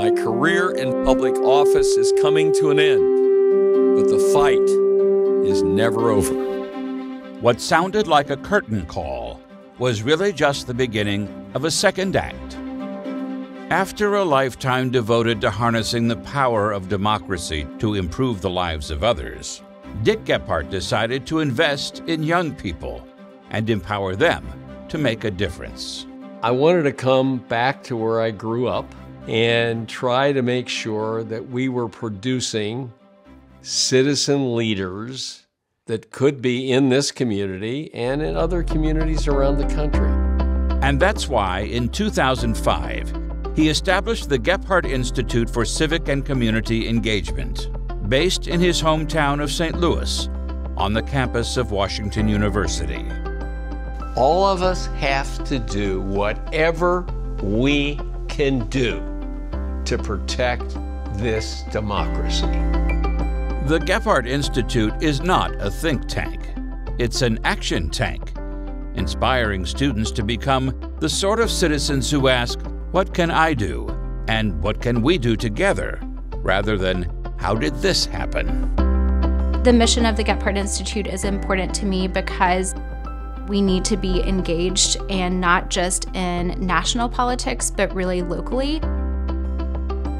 My career in public office is coming to an end, but the fight is never over. What sounded like a curtain call was really just the beginning of a second act. After a lifetime devoted to harnessing the power of democracy to improve the lives of others, Dick Gephardt decided to invest in young people and empower them to make a difference. I wanted to come back to where I grew up and try to make sure that we were producing citizen leaders that could be in this community and in other communities around the country. And that's why, in 2005, he established the Gephardt Institute for Civic and Community Engagement, based in his hometown of St. Louis, on the campus of Washington University. All of us have to do whatever we can do to protect this democracy. The Gephardt Institute is not a think tank. It's an action tank, inspiring students to become the sort of citizens who ask, what can I do? And what can we do together? Rather than, how did this happen? The mission of the Gephardt Institute is important to me because we need to be engaged, and not just in national politics, but really locally.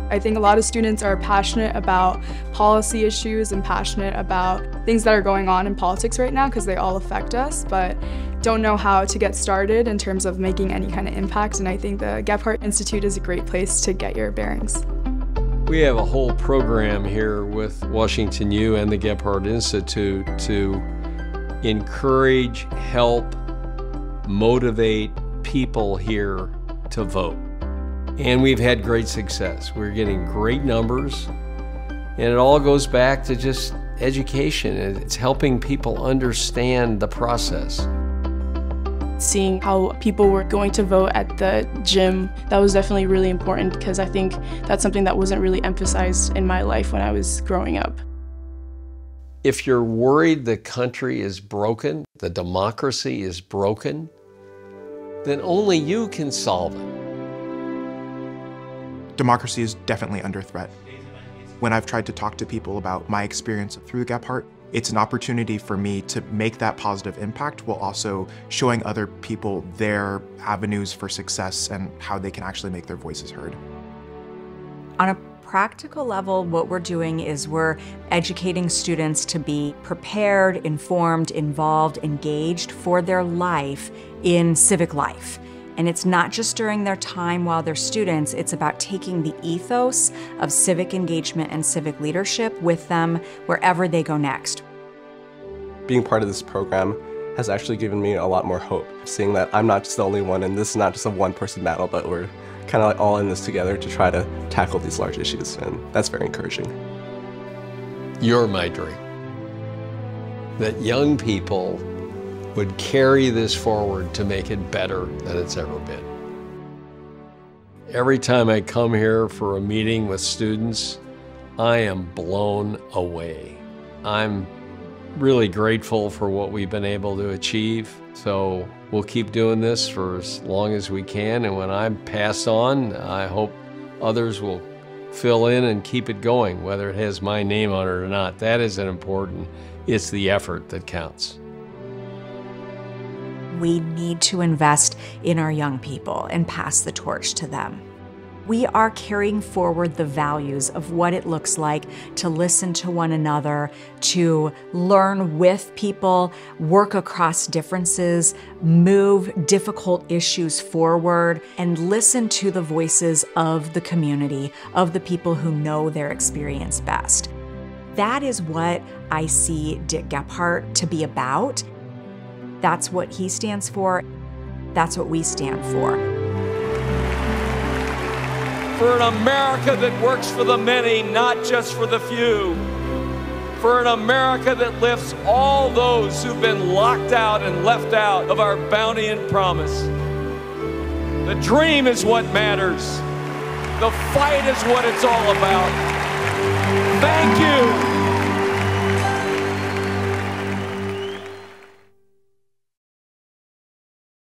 I think a lot of students are passionate about policy issues and passionate about things that are going on in politics right now because they all affect us, but don't know how to get started in terms of making any kind of impact. And I think the Gephardt Institute is a great place to get your bearings. We have a whole program here with Washington U and the Gephardt Institute to encourage, help, motivate people here to vote. And we've had great success. We're getting great numbers, and it all goes back to just education. It's helping people understand the process. Seeing how people were going to vote at the gym, that was definitely really important because I think that's something that wasn't really emphasized in my life when I was growing up. If you're worried the country is broken, the democracy is broken, then only you can solve it. Democracy is definitely under threat. When I've tried to talk to people about my experience through Gephardt, it's an opportunity for me to make that positive impact while also showing other people their avenues for success and how they can actually make their voices heard. On a practical level, what we're doing is we're educating students to be prepared, informed, involved, engaged for their life in civic life. And it's not just during their time while they're students, it's about taking the ethos of civic engagement and civic leadership with them wherever they go next. Being part of this program has actually given me a lot more hope, seeing that I'm not just the only one and this is not just a one-person battle, but we're kind of like all in this together to try to tackle these large issues, and that's very encouraging. You're my dream. That young people would carry this forward to make it better than it's ever been. Every time I come here for a meeting with students, I am blown away. I'm really grateful for what we've been able to achieve. So we'll keep doing this for as long as we can. And when I pass on, I hope others will fill in and keep it going, whether it has my name on it or not. That isn't important. It's the effort that counts. We need to invest in our young people and pass the torch to them. We are carrying forward the values of what it looks like to listen to one another, to learn with people, work across differences, move difficult issues forward, and listen to the voices of the community, of the people who know their experience best. That is what I see Dick Gephardt to be about. That's what he stands for. That's what we stand for. For an America that works for the many, not just for the few. For an America that lifts all those who've been locked out and left out of our bounty and promise. The dream is what matters. The fight is what it's all about. Thank you.